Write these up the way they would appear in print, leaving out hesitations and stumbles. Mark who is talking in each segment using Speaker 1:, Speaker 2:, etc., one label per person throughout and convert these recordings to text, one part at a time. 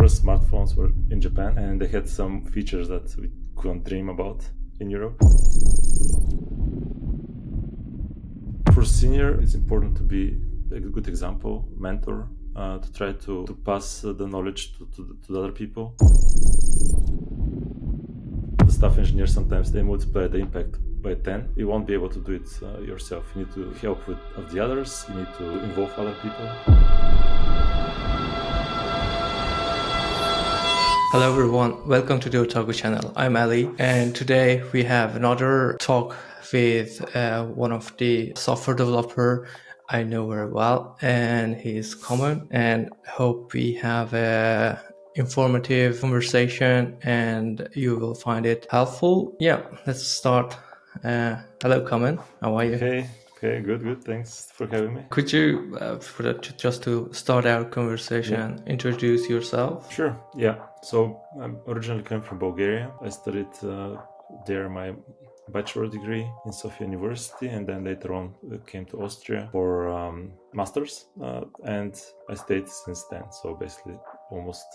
Speaker 1: first smartphones were in Japan, and they had some features that we couldn't dream about in Europe. For senior, it's important to be a good example, mentor, to try to pass the knowledge to the other people. The staff engineers, sometimes they multiply the impact by 10. You won't be able to do it yourself. You need to help with the others. You need to involve other people.
Speaker 2: Hello everyone, welcome to the Otaku channel. I'm Ali, and today we have another talk with one of the software developer I know very well, and he's Kamen, and hope we have a informative conversation and you will find it helpful. Yeah, let's start. Hello Kamen, how are you?
Speaker 1: Okay, good. Thanks for having me.
Speaker 2: Could you, just to start our conversation, introduce yourself?
Speaker 1: Sure, yeah. So I'm originally came from Bulgaria. I studied there my bachelor degree in Sofia University, and then later on came to Austria for master's, and I stayed since then. So basically almost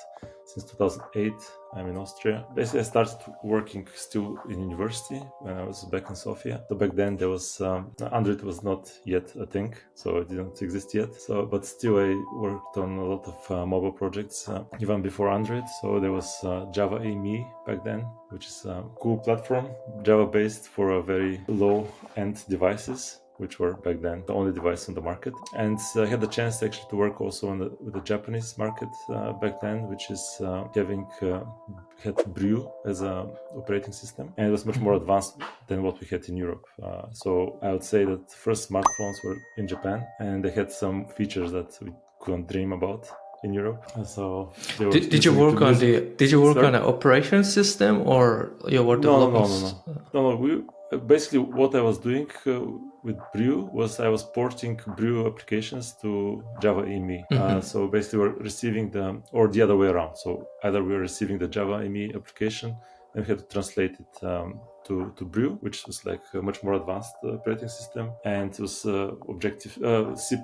Speaker 1: since 2008 I'm in Austria. Basically I started working still in university when I was back in Sofia. So back then there was Android was not yet a thing, so it didn't exist yet. So but still I worked on a lot of mobile projects even before Android. So there was Java AME back then, which is a cool platform, Java based for a very low end devices, which were back then the only device on the market. And I had the chance actually to work also with the Japanese market back then, which is had Brew as an operating system, and it was much more advanced than what we had in Europe. So I would say that first smartphones were in Japan, and they had some features that we couldn't dream about in Europe. So
Speaker 2: did you work on the operation system, or you were developing?
Speaker 1: No. Basically what I was doing with Brew was I was porting Brew applications to Java EME. So basically we're receiving or the other way around. So either we're receiving the Java EME application and we had to translate it to Brew, which was like a much more advanced operating system, and it was Objective C++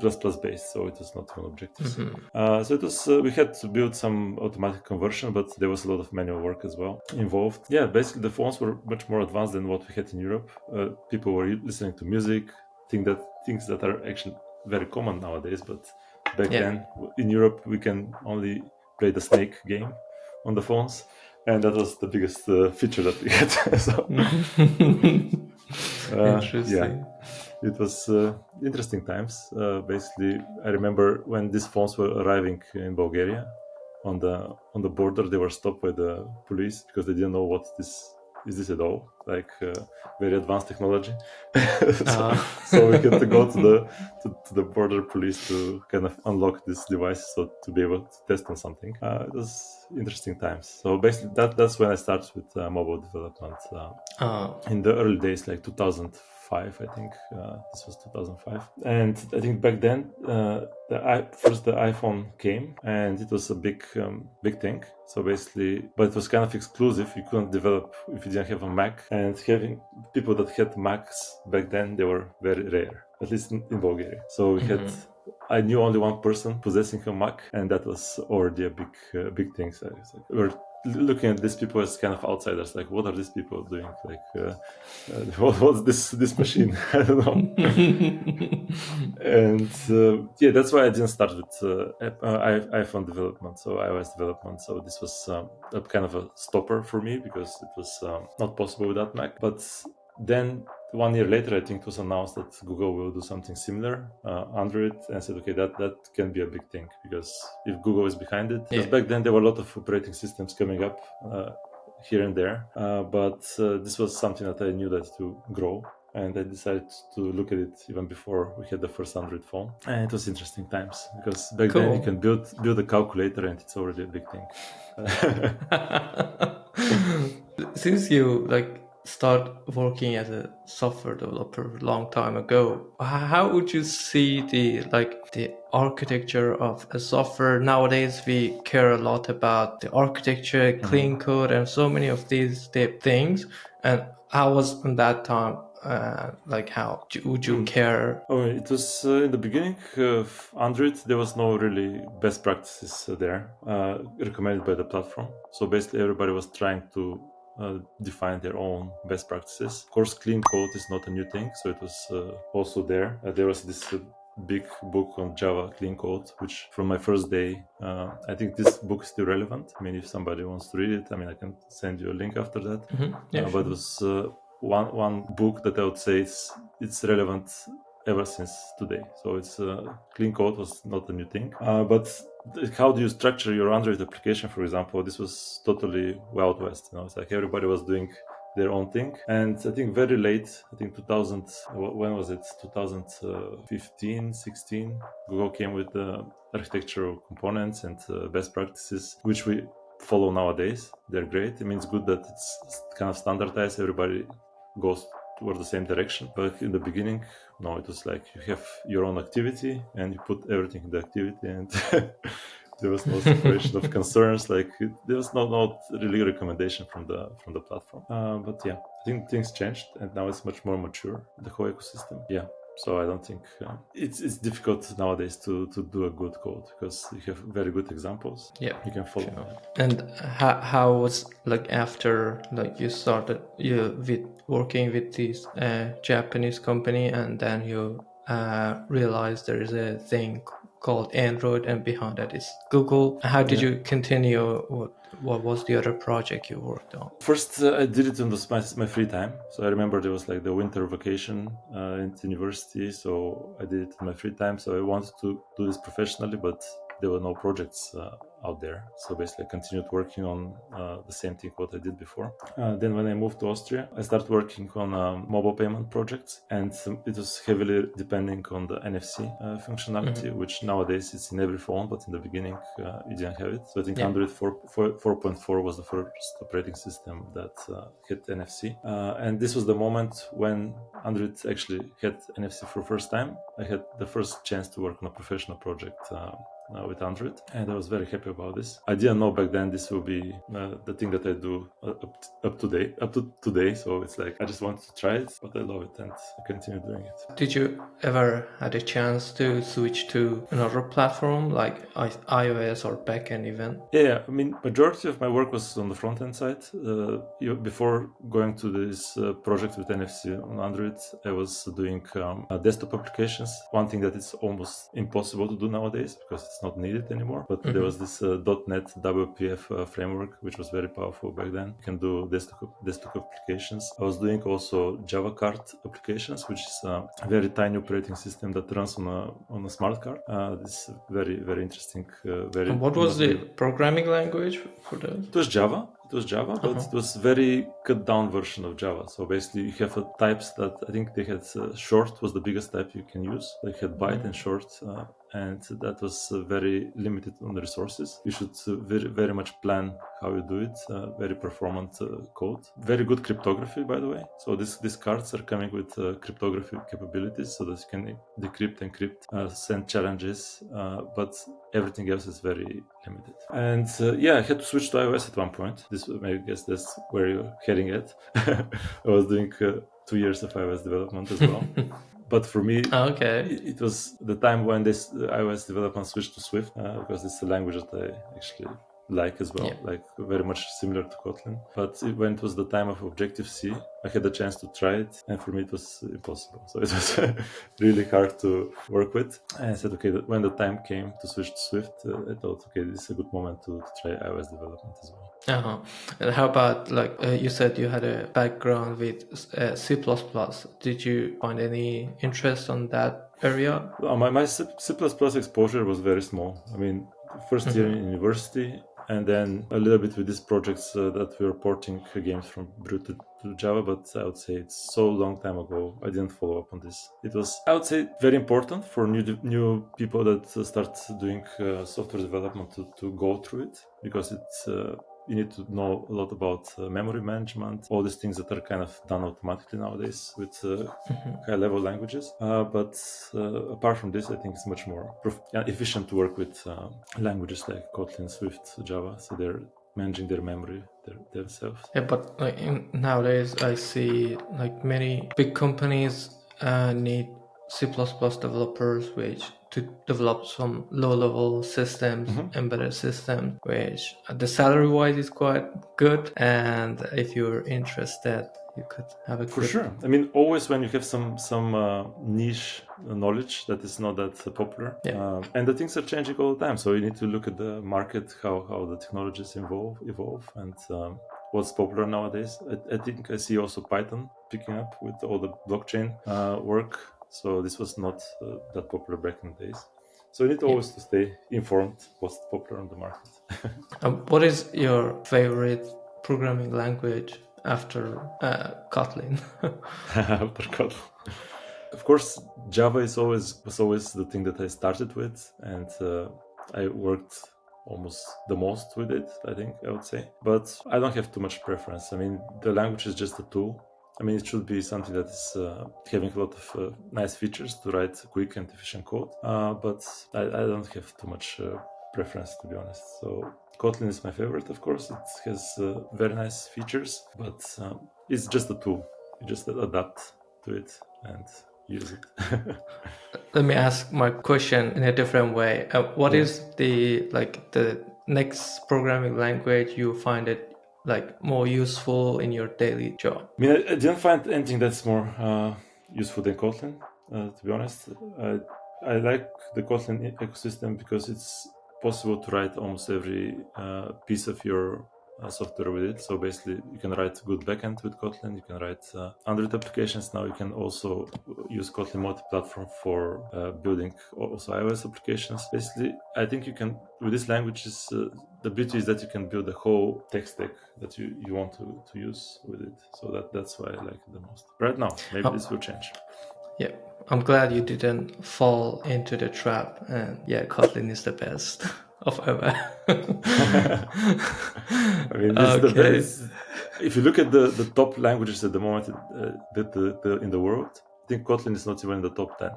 Speaker 1: based, so it was not even Objective. So it was we had to build some automatic conversion, but there was a lot of manual work as well involved. Yeah, basically the phones were much more advanced than what we had in Europe. People were listening to music, things that are actually very common nowadays, but back then in Europe we can only play the Snake game on the phones. And that was the biggest feature that we had. So,
Speaker 2: Interesting.
Speaker 1: It was interesting times. Basically, I remember when these phones were arriving in Bulgaria, on the border, they were stopped by the police because they didn't know what this is at all, like very advanced technology. So we had to go to the border police to kind of unlock this device, so to be able to test on something. It was interesting times. So basically that's when I started with mobile development in the early days, like 2005, I think. This was 2005, and I think back then first the iPhone came, and it was a big thing. So basically, but it was kind of exclusive. You couldn't develop if you didn't have a Mac, and having people that had Macs back then, they were very rare, at least in Bulgaria. So we had. I knew only one person possessing a Mac, and that was already a big thing. So we're looking at these people as kind of outsiders. Like, what are these people doing? Like, what's this machine? I don't know. And that's why I didn't start with iPhone development, so iOS development. So this was a kind of a stopper for me because it was not possible without Mac. But then 1 year later, I think it was announced that Google will do something similar, Android, and said, okay, that can be a big thing, because if Google is behind it, because back then there were a lot of operating systems coming up here and there, but this was something that I knew that to grow, and I decided to look at it even before we had the first Android phone, and it was interesting times because back then you can build a calculator and it's already a big thing.
Speaker 2: Since you start working as a software developer a long time ago, how would you see the architecture of a software? Nowadays we care a lot about the architecture, clean code, and so many of these things, and I was in that time Like, how would you care?
Speaker 1: Oh, it was in the beginning of Android. There was no really best practices there recommended by the platform. So basically, everybody was trying to define their own best practices. Of course, clean code is not a new thing, so it was also there. There was this big book on Java clean code, which from my first day, I think this book is still relevant. I mean, if somebody wants to read it, I mean, I can send you a link after that.
Speaker 2: Yeah,
Speaker 1: But it was one book that I would say it's relevant ever since today. So it's clean code was not a new thing. But how do you structure your Android application, for example? This was totally Wild West. It's like everybody was doing their own thing. And I think very late, I think 2000, when was it? 2015, 16, Google came with the architectural components and best practices, which we follow nowadays. They're great. I mean, it's good that it's kind of standardized. Everybody goes toward the same direction. But in the beginning, no, it was like you have your own activity and you put everything in the activity, and there was no separation of concerns. Like there was not really recommendation from the platform. But yeah, I think things changed, and now it's much more mature, the whole ecosystem. Yeah. So I don't think it's difficult nowadays to do a good code because you have very good examples.
Speaker 2: Yeah,
Speaker 1: you can follow.
Speaker 2: sure. And how was, like, after, like, you started with working with this Japanese company, and then you realized there is a thing called Android, and behind that is Google. How did you continue? What was the other project you worked on?
Speaker 1: First, I did it in my free time. So I remember there was like the winter vacation in university. So I did it in my free time. So I wanted to do this professionally, but there were no projects out there. So basically I continued working on the same thing what I did before. Then when I moved to Austria, I started working on mobile payment projects, and it was heavily depending on the NFC functionality, which nowadays it's in every phone, but in the beginning you didn't have it. So I think Android 4.4 was the first operating system that had NFC. And this was the moment when Android actually had NFC for the first time. I had the first chance to work on a professional project with Android, and I was very happy about this. I didn't know back then this will be the thing that I do up to today. So it's like I just wanted to try it, but I love it and I continue doing it.
Speaker 2: Did you ever had a chance to switch to another platform like iOS or backend even?
Speaker 1: Yeah, I mean, majority of my work was on the front end side. Before going to this project with NFC on Android, I was doing desktop applications. One thing that is almost impossible to do nowadays because it's not needed anymore. But there was this .NET WPF framework, which was very powerful back then. You can do desktop applications. I was doing also Java card applications, which is a very tiny operating system that runs on a smart card. This is very, very interesting.
Speaker 2: And what was the programming language for that?
Speaker 1: It was Java. But it was very cut down version of Java. So basically you have types that I think they had short was the biggest type you can use. They had byte and short, and that was very limited on the resources. You should very, very much plan how you do it. Very performant code. Very good cryptography, by the way. So these cards are coming with cryptography capabilities so that you can decrypt, encrypt, send challenges, but everything else is very limited. And I had to switch to iOS at one point. I guess that's where you're heading at. I was doing 2 years of iOS development as well. But for me, it was the time when this iOS development switched to Swift because it's a language that I actually like as well, like very much similar to Kotlin. But when it was the time of Objective-C, I had the chance to try it, and for me it was impossible. So it was really hard to work with. And I said, okay, when the time came to switch to Swift, I thought, okay, this is a good moment to try iOS development as well.
Speaker 2: And how about, like, you said you had a background with C++. Did you find any interest on that area?
Speaker 1: My C++ exposure was very small. I mean, first year in university, and then a little bit with these projects that we were porting games from Brute to Java, but I would say it's so long time ago, I didn't follow up on this. It was, I would say, very important for new people that start doing software development to go through it, because it's you need to know a lot about memory management, all these things that are kind of done automatically nowadays with high-level languages. But apart from this, I think it's much more efficient to work with languages like Kotlin, Swift, Java. So they're managing their memory themselves.
Speaker 2: Yeah, but like nowadays I see like many big companies need C++ developers which to develop some low-level systems, embedded systems, which the salary-wise is quite good. And if you're interested, you could have a
Speaker 1: For
Speaker 2: good.
Speaker 1: sure. I mean, always when you have some niche knowledge that is not that popular,
Speaker 2: Yeah.
Speaker 1: and the things are changing all the time. So you need to look at the market, how the technologies evolve, and what's popular nowadays. I think I see also Python picking up with all the blockchain work. So this was not that popular back in the days. So you need always to stay informed what's popular on the market.
Speaker 2: What is your favorite programming language after Kotlin?
Speaker 1: After Kotlin. Of course, Java was always the thing that I started with, and I worked almost the most with it, I think I would say. But I don't have too much preference. I mean, the language is just a tool. I mean, it should be something that is having a lot of nice features to write quick and efficient code. But I don't have too much preference, to be honest. So Kotlin is my favorite, of course. It has very nice features, but it's just a tool. You just adapt to it and use it.
Speaker 2: Let me ask my question in a different way. What is the next programming language you find it like more useful in your daily job?
Speaker 1: I mean, I didn't find anything that's more useful than Kotlin, to be honest. I like the Kotlin ecosystem because it's possible to write almost every piece of your software with it. So basically, you can write good backend with Kotlin. You can write Android applications. Now you can also use Kotlin multi-platform for building also iOS applications. Basically, I think you can with this language is the beauty is that you can build a whole tech stack that you want to use with it. So that's why I like it the most. Right now, maybe this will change.
Speaker 2: Yeah, I'm glad you didn't fall into the trap. And yeah, Kotlin is the best of ever.
Speaker 1: I mean, this is the best. If you look at the top languages at the moment in the world, I think Kotlin is not even in the top 10.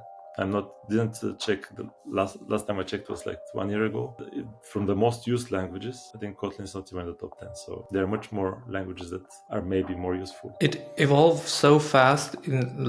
Speaker 1: Didn't check the last time I checked was like 1 year ago. From the most used languages, I think Kotlin is not even in the top 10. So there are much more languages that are maybe more useful.
Speaker 2: It evolved so fast in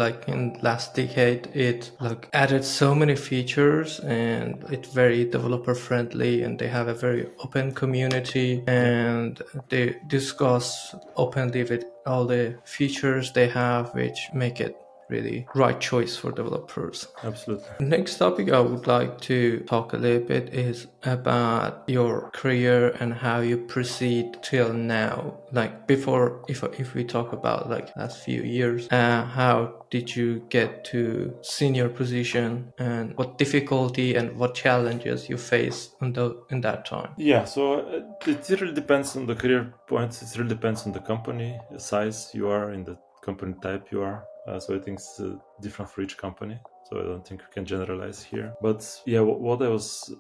Speaker 2: last decade. It like added so many features and it's very developer friendly and they have a very open community and they discuss openly with all the features they have, which make it really right choice for developers.
Speaker 1: Absolutely.
Speaker 2: Next topic I would like to talk a little bit is about your career and how you proceed till now. Like before, if we talk about like last few years, how did you get to senior position and what difficulty and what challenges you face in that time?
Speaker 1: Yeah, so it really depends on the career points. It really depends on the company the size you are and the company type you are. So I think it's different for each company. So I don't think we can generalize here. But yeah, what I was,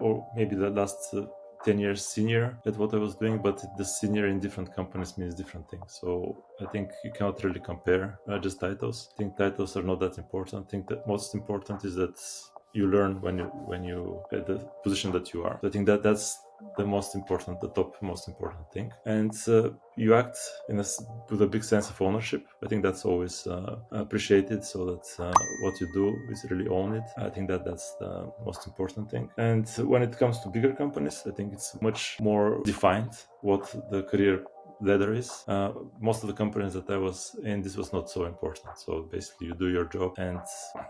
Speaker 1: or maybe the last 10 years senior at what I was doing, but the senior in different companies means different things. So I think you cannot really compare just titles. I think titles are not that important. I think that most important is that you learn when you at the position that you are. So I think that's the top most important thing. And you act with a big sense of ownership. I think that's always appreciated. So that what you do is really own it. I think that's the most important thing. And when it comes to bigger companies, I think it's much more defined what the career ladder is. Most of the companies that I was in, this was not so important. So basically, you do your job and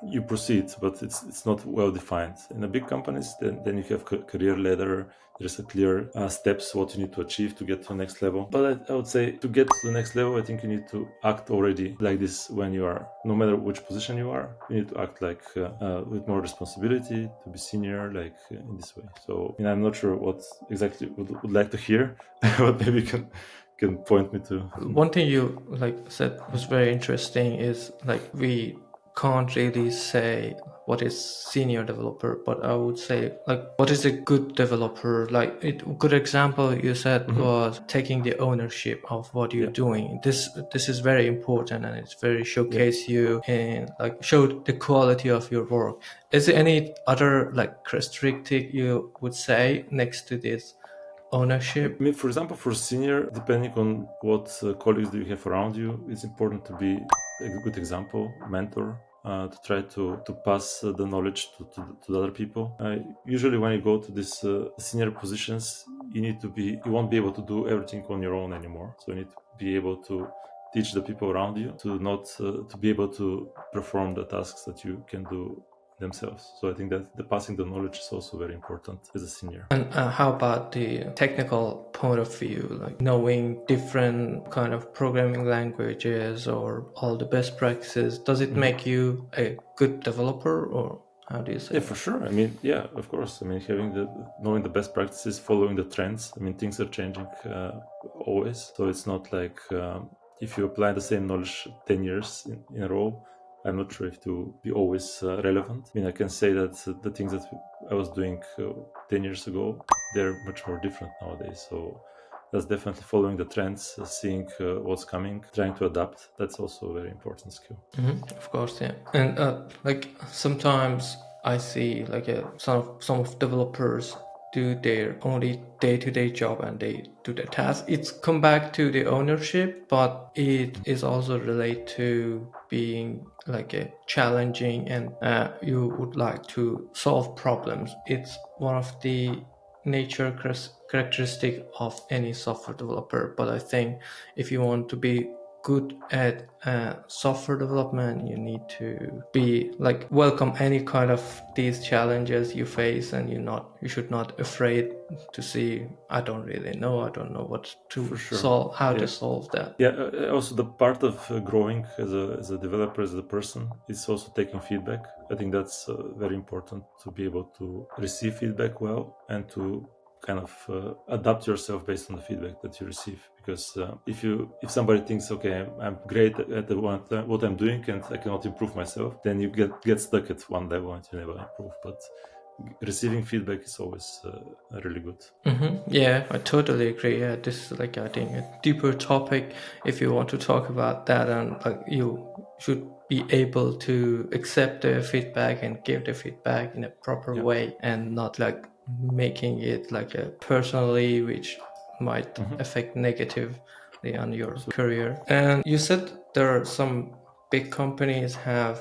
Speaker 1: you proceed, but it's not well defined. In the big companies, then you have career ladder. There's a clear steps what you need to achieve to get to the next level. But I would say to get to the next level, I think you need to act already like this when you are, no matter which position you are, you need to act like with more responsibility, to be senior, like in this way. So I'm not sure what exactly would like to hear, but maybe you can point me to.
Speaker 2: One thing you like said was very interesting is like we can't really say what is senior developer, but I would say like what is a good developer. Like a good example you said was taking the ownership of what you're doing. This is very important and it's very showcase you and like show the quality of your work. Is there any other like characteristic you would say next to this ownership?
Speaker 1: I mean, for example, for senior, depending on what colleagues do you have around you, it's important to be a good example, mentor, to try to pass the knowledge to the other people. Usually, when you go to these senior positions, you won't be able to do everything on your own anymore. So you need to be able to teach the people around you to not to be able to perform the tasks that you can do themselves. So I think that the passing the knowledge is also very important as a senior.
Speaker 2: And how about the technical point of view, like knowing different kind of programming languages or all the best practices? Does it make you a good developer, or how do you say?
Speaker 1: Yeah, for sure. I mean, yeah, of course. I mean, knowing the best practices, following the trends. I mean, things are changing always. So it's not like if you apply the same knowledge 10 years in a row, I'm not sure if to be always relevant. I mean, I can say that the things that I was doing 10 years ago, they're much more different nowadays. So that's definitely following the trends, seeing what's coming, trying to adapt. That's also a very important skill.
Speaker 2: Of course, yeah. And like sometimes I see like some of developers do their only day-to-day job and they do their task. It's come back to the ownership, but it is also related to being like a challenging, and you would like to solve problems. It's one of the characteristic of any software developer. But I think if you want to be good at software development, you need to be like welcome any kind of these challenges you face, and you should not afraid to see I don't know what to
Speaker 1: sure.
Speaker 2: solve, how to solve that.
Speaker 1: Yeah, also the part of growing as a developer, as a person, is also taking feedback. I think that's very important to be able to receive feedback well and to kind of adapt yourself based on the feedback that you receive. Because if somebody thinks, okay, I'm great at what I'm doing and I cannot improve myself, then you get stuck at one level and you never improve. But receiving feedback is always really good.
Speaker 2: Yeah, I totally agree. Yeah, this is like I think a deeper topic if you want to talk about that, and like you should be able to accept the feedback and give the feedback in a proper way, and not like making it like a personally, which might affect negatively on your career. And you said there are some big companies have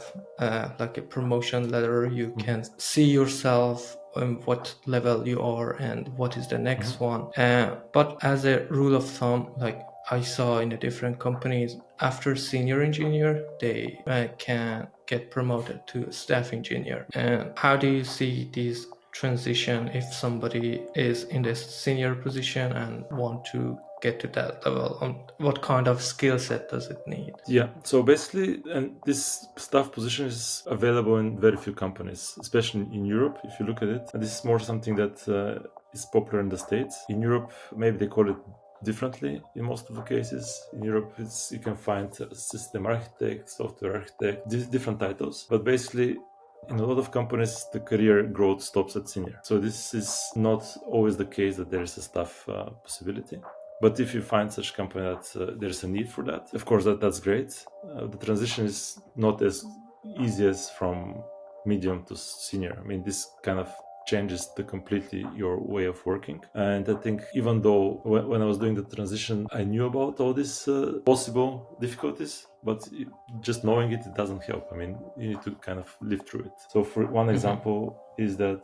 Speaker 2: like a promotion ladder. You can see yourself what level you are and what is the next one. But as a rule of thumb, like I saw in the different companies, after senior engineer, they can get promoted to staff engineer. And how do you see these transition if somebody is in this senior position and want to get to that level? What kind of skill set does it need?
Speaker 1: Yeah, so basically, and this staff position is available in very few companies, especially in Europe, if you look at it. And this is more something that is popular in the States. In Europe, maybe they call it differently in most of the cases. In Europe, you can find system architect, software architect, these different titles. But basically, in a lot of companies, the career growth stops at senior. So this is not always the case that there is a staff possibility. But if you find such company that there's a need for that, of course, that's great. The transition is not as easy as from medium to senior. I mean, this kind of changes completely your way of working. And I think even though when I was doing the transition, I knew about all these possible difficulties, but just knowing it doesn't help. I mean, you need to kind of live through it. So for one example is that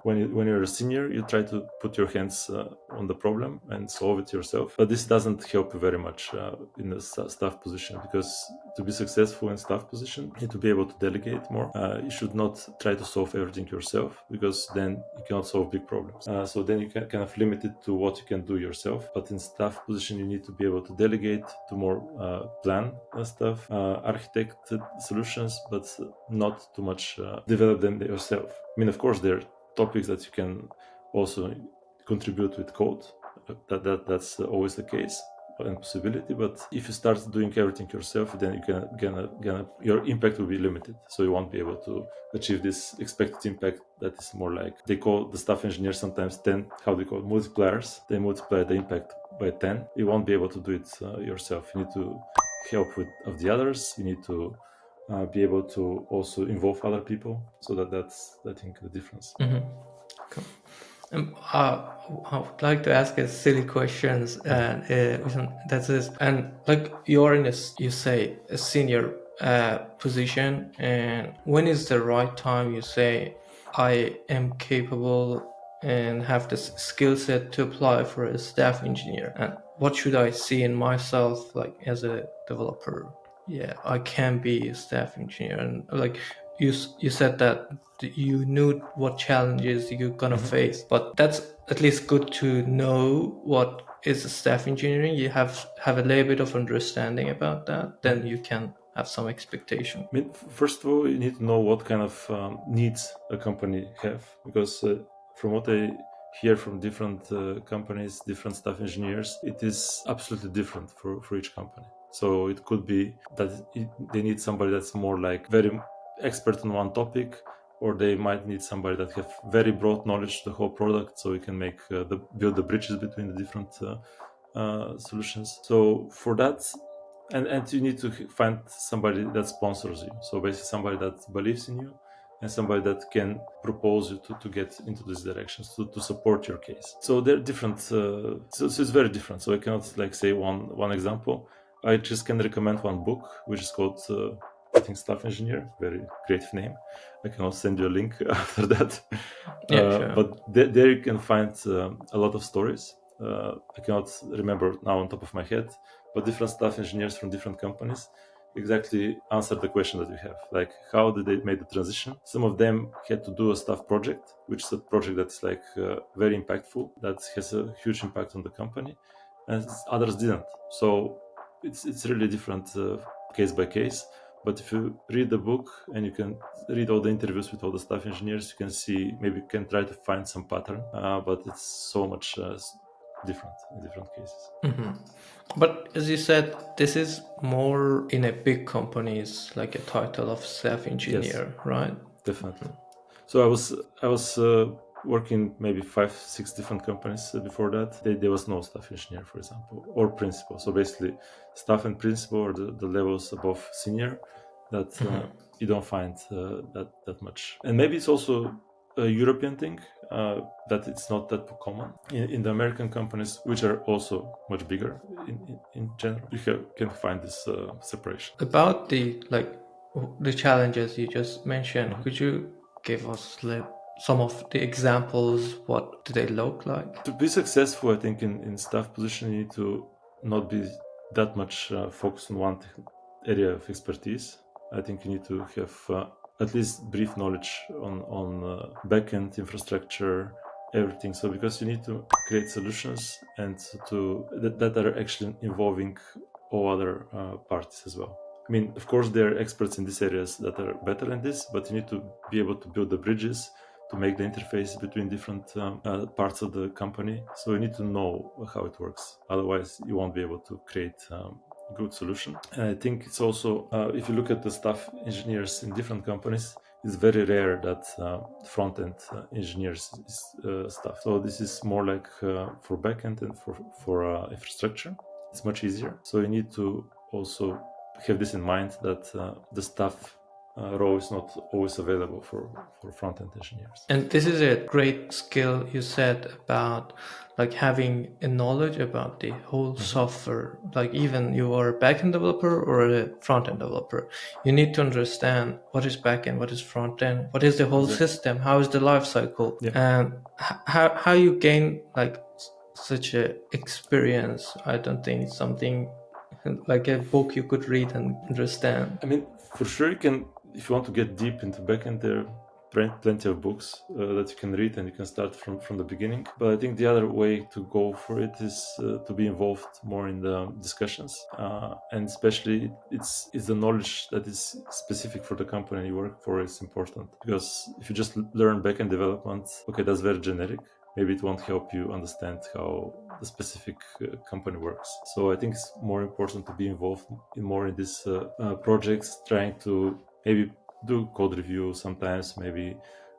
Speaker 1: when you're a senior, you try to put your hands on the problem and solve it yourself. But this doesn't help you very much in the staff position, because to be successful in staff position, you need to be able to delegate more. You should not try to solve everything yourself, because then you cannot solve big problems. So then you can kind of limit it to what you can do yourself. But in staff position, you need to be able to delegate to more plan stuff, architect solutions, but not too much develop them yourself. I mean, of course, there are topics that you can also contribute with code. That's always the case and possibility. But if you start doing everything yourself, then your impact will be limited. So you won't be able to achieve this expected impact. That is more like, they call the staff engineers sometimes 10, how they call it, multipliers. They multiply the impact by 10. You won't be able to do it yourself. You need to help of the others. You need to be able to also involve other people. So that's, I think, the difference.
Speaker 2: Cool. I would like to ask a silly questions, and that's this. And like you're in you say a senior position, and when is the right time you say I am capable and have this skill set to apply for a staff engineer? And what should I see in myself, like as a developer? Yeah, I can be a staff engineer, and like you said that you knew what challenges you're gonna face, but that's at least good to know what is staff engineering. You have a little bit of understanding about that, then you can have some expectation.
Speaker 1: I mean, first of all, you need to know what kind of needs a company have, because from what I hear from different companies, different staff engineers, it is absolutely different for each company. So it could be that they need somebody that's more like very expert on one topic, or they might need somebody that have very broad knowledge of the whole product, so you can make build the bridges between the different solutions. So for that, and you need to find somebody that sponsors you. So basically, somebody that believes in you, and somebody that can propose you to get into these directions to support your case. So they're different. So it's very different. So I cannot like say one example. I just can recommend one book, which is called I think Staff Engineer. Very creative name. I can also send you a link after that.
Speaker 2: Yeah, sure.
Speaker 1: But there you can find a lot of stories. I cannot remember now on top of my head, but different staff engineers from different companies exactly answer the question that we have, like how did they make the transition. Some of them had to do a staff project, which is a project that's like very impactful, that has a huge impact on the company, and others didn't. So it's really different case by case. But if you read the book and you can read all the interviews with all the staff engineers, you can see, maybe you can try to find some pattern, but it's so much different in different cases.
Speaker 2: But as you said, this is more in a big companies, like a title of staff engineer, right?
Speaker 1: Definitely. So I was working maybe 5-6 different companies before that. There was no staff engineer, for example, or principal. So basically, staff and principal are the levels above senior that you don't find that much. And maybe it's also a European thing, that it's not that common in the American companies, which are also much bigger in general. You can find this separation.
Speaker 2: About the challenges you just mentioned, could you give us some of the examples? What do they look like?
Speaker 1: To be successful, I think in staff position, you need to not be that much focused on one area of expertise. I think you need to have at least brief knowledge on backend infrastructure, everything. So because you need to create solutions and that are actually involving all other parties as well. I mean, of course, there are experts in these areas that are better than this, but you need to be able to build the bridges, to make the interface between different parts of the company. So you need to know how it works. Otherwise, you won't be able to create good solution. And I think it's also, if you look at the staff engineers in different companies, it's very rare that front-end engineers is staff. So this is more like for backend and for infrastructure. It's much easier. So you need to also have this in mind, that the staff role is not always available for front-end engineers.
Speaker 2: And this is a great skill you said about like having a knowledge about the whole software. Like even you are a backend developer or a front-end developer, you need to understand what is backend, what is front-end, what is the whole system, how is the life cycle, and how you gain like such a experience. I don't think it's something like a book you could read and understand.
Speaker 1: I mean, for sure you can, if you want to get deep into backend, there are plenty of books that you can read, and you can start from the beginning. But I think the other way to go for it is to be involved more in the discussions, and especially it's the knowledge that is specific for the company you work for is important. Because if you just learn backend development, okay, that's very generic. Maybe it won't help you understand how the specific company works. So I think it's more important to be involved more in these projects, trying to maybe do code review sometimes, maybe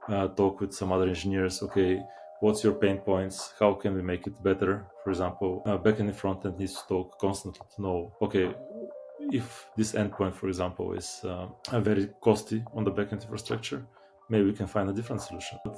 Speaker 1: talk with some other engineers. Okay, what's your pain points? How can we make it better? For example, backend and frontend needs to talk constantly to know, okay, if this endpoint, for example, is very costly on the backend infrastructure, maybe we can find a different solution. But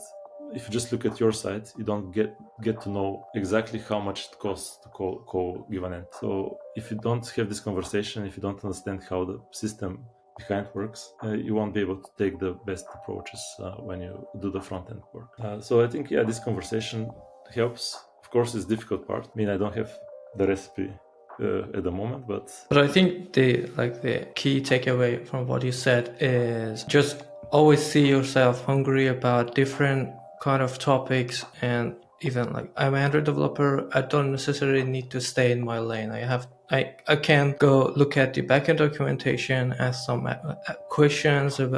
Speaker 1: if you just look at your site, you don't get to know exactly how much it costs to call give an end. So if you don't have this conversation, if you don't understand how the system behind works, you won't be able to take the best approaches when you do the front end work. So I think this conversation helps. Of course, it's difficult part. I mean, I don't have the recipe at the moment, but
Speaker 2: I think the key takeaway from what you said is just always see yourself hungry about different kind of topics. And even like, I'm an Android developer, I don't necessarily need to stay in my lane. I can go look at the backend documentation, ask some questions from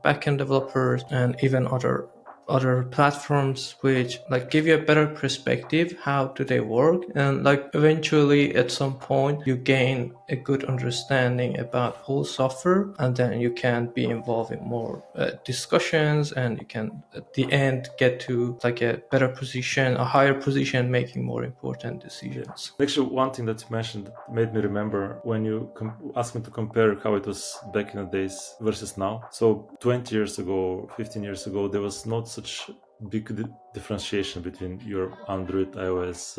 Speaker 2: backend developers and even other platforms, which like give you a better perspective how do they work, and like eventually at some point you gain a good understanding about whole software, and then you can be involved in more discussions, and you can at the end get to like a better position, a higher position, making more important decisions.
Speaker 1: Actually, one thing that you mentioned made me remember when you asked me to compare how it was back in the days versus now. So 20 years ago, 15 years ago, there was not such big differentiation between your Android, iOS,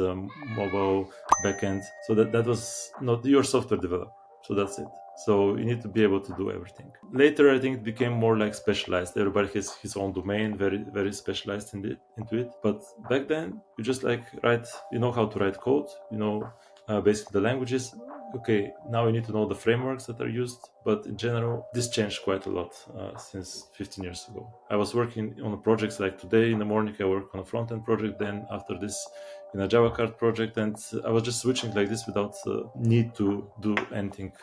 Speaker 1: mobile, backend. So that was not your software developer. So that's it. So you need to be able to do everything. Later, I think it became more like specialized. Everybody has his own domain, very, very specialized into it. But back then, you just like write, you know how to write code, you know, basically the languages. Okay, now you need to know the frameworks that are used. But in general, this changed quite a lot since 15 years ago. I was working on projects like today in the morning, I work on a front-end project. Then after this, in a Java card project, and I was just switching like this without need to do anything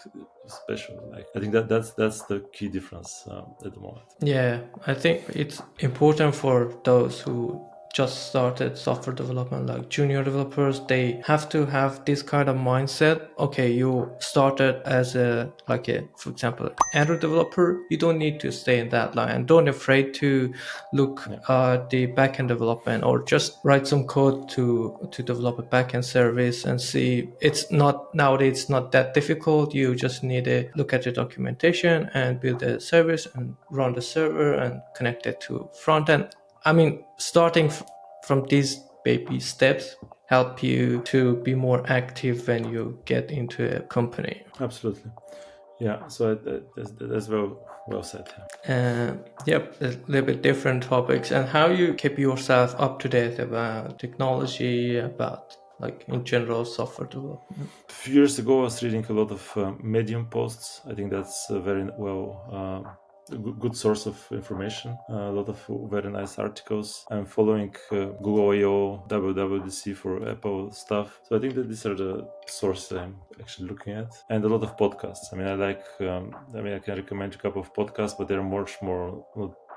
Speaker 1: special. Like I think that's the key difference at the moment.
Speaker 2: Yeah, I think it's important for those who just started software development, like junior developers, they have to have this kind of mindset. Okay, you started as for example, Android developer, you don't need to stay in that line. Don't afraid to look at the backend development, or just write some code to develop a backend service and see. It's not nowadays, it's not that difficult. You just need to look at the documentation and build a service and run the server and connect it to front end. I mean, starting from these baby steps help you to be more active when you get into a company.
Speaker 1: Absolutely. Yeah, so that's well said.
Speaker 2: Yep, a little bit different topics, and how you keep yourself up to date about technology, about like in general software development.
Speaker 1: A few years ago, I was reading a lot of Medium posts. I think that's very a good source of information. A lot of very nice articles. I'm following Google I/O, WWDC for Apple stuff. So I think that these are the sources I'm actually looking at, and a lot of podcasts. I mean, I can recommend a couple of podcasts, but they're much more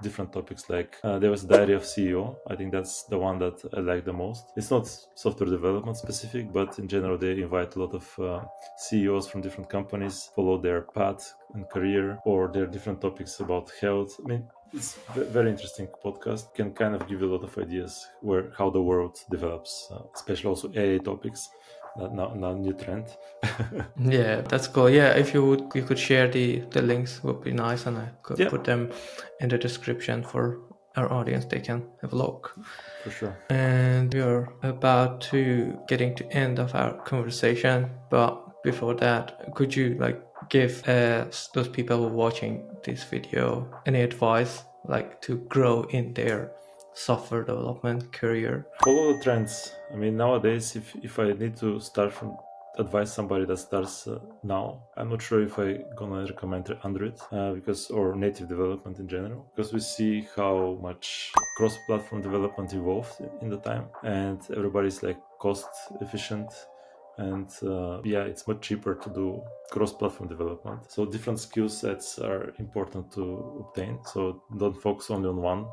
Speaker 1: different topics. Like there was Diary of CEO. I think that's the one that I like the most. It's not software development specific, but in general they invite a lot of CEOs from different companies, follow their path and career, or their different topics about health. I mean, it's a very interesting podcast. Can kind of give you a lot of ideas how the world develops, especially also AI topics. Now new trend.
Speaker 2: Yeah, that's cool. Yeah, if you could share the links, would be nice, and I could put them in the description for our audience. They can have a look.
Speaker 1: For sure.
Speaker 2: And we are about to getting to end of our conversation, but before that, could you like give those people who are watching this video any advice like to grow in their software development career?
Speaker 1: Follow the trends. I mean, nowadays, if I need to advise somebody that starts now, I'm not sure if I gonna recommend Android or native development in general, because we see how much cross-platform development evolved in the time, and everybody's like cost efficient. And it's much cheaper to do cross-platform development. So different skill sets are important to obtain. So don't focus only on one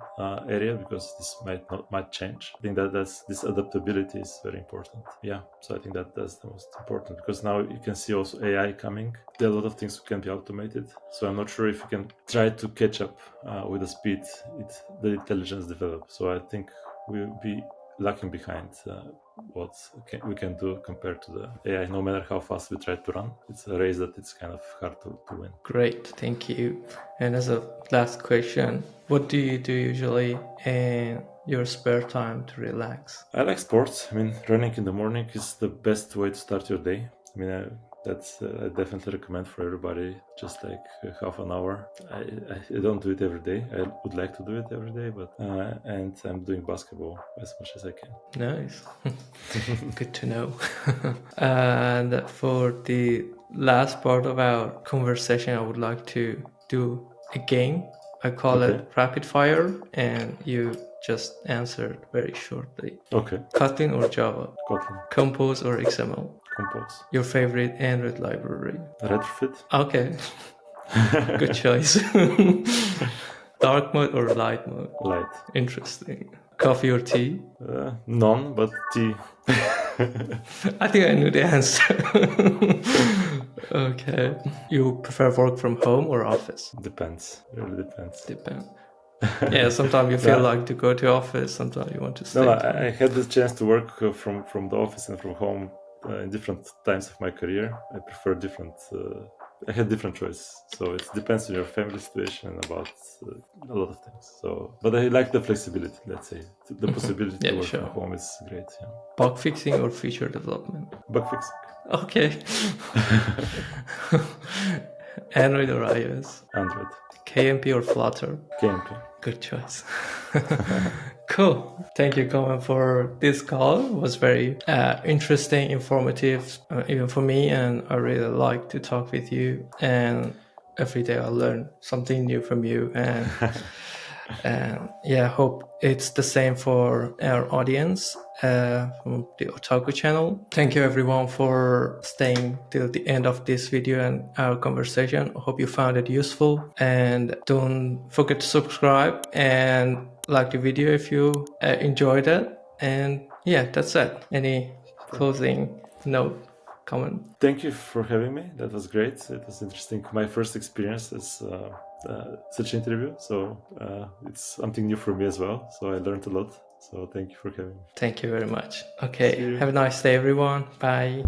Speaker 1: area, because this might change. I think this adaptability is very important. Yeah, so I think that's the most important, because now you can see also AI coming. There are a lot of things that can be automated. So I'm not sure if you can try to catch up with the speed the intelligence develops. So I think we'll be lacking behind what we can do compared to the AI. No matter how fast we try to run, it's a race that it's kind of hard to win.
Speaker 2: Great, thank you. And as a last question, what do you do usually in your spare time to relax?
Speaker 1: I like sports. I mean, running in the morning is the best way to start your day. I mean, I definitely recommend for everybody, just like half an hour. I don't do it every day. I would like to do it every day, but and I'm doing basketball as much as I can.
Speaker 2: Nice. Good to know. And for the last part of our conversation, I would like to do a game. I call it rapid fire, and you just answered very shortly.
Speaker 1: Okay.
Speaker 2: Kotlin or Java?
Speaker 1: Kotlin.
Speaker 2: Compose or XML?
Speaker 1: Compose.
Speaker 2: Your favorite Android library?
Speaker 1: Retrofit.
Speaker 2: Okay. Good choice. Dark mode or light mode?
Speaker 1: Light.
Speaker 2: Interesting. Coffee or tea?
Speaker 1: None, but tea.
Speaker 2: I think I knew the answer. Okay. You prefer work from home or office?
Speaker 1: Depends. Really depends.
Speaker 2: Depends. Yeah, sometimes you feel like to go to office, sometimes you want to stay.
Speaker 1: No, I had the chance to work from the office and from home in different times of my career. I prefer different. I had different choices, so it depends on your family situation and about a lot of things. So, but I like the flexibility. Let's say the possibility to work from home is great. Yeah.
Speaker 2: Bug fixing or feature development?
Speaker 1: Bug fixing.
Speaker 2: Okay. Android or iOS?
Speaker 1: Android.
Speaker 2: KMP or Flutter?
Speaker 1: KMP.
Speaker 2: Good choice. Cool. Thank you, Kamen, for this call. It was very interesting, informative, even for me, and I really like to talk with you. And every day I learn something new from you, and yeah, hope it's the same for our audience from the Otaku channel. Thank you everyone for staying till the end of this video and our conversation. I hope you found it useful, and don't forget to subscribe and like the video if you enjoyed it. And yeah, that's it. Any closing note? Comment?
Speaker 1: Thank you for having me. That was great. It was interesting. My first experience as such interview, so it's something new for me as well. So I learned a lot. So thank you for having me.
Speaker 2: Thank you very much. Okay, have a nice day, everyone. Bye.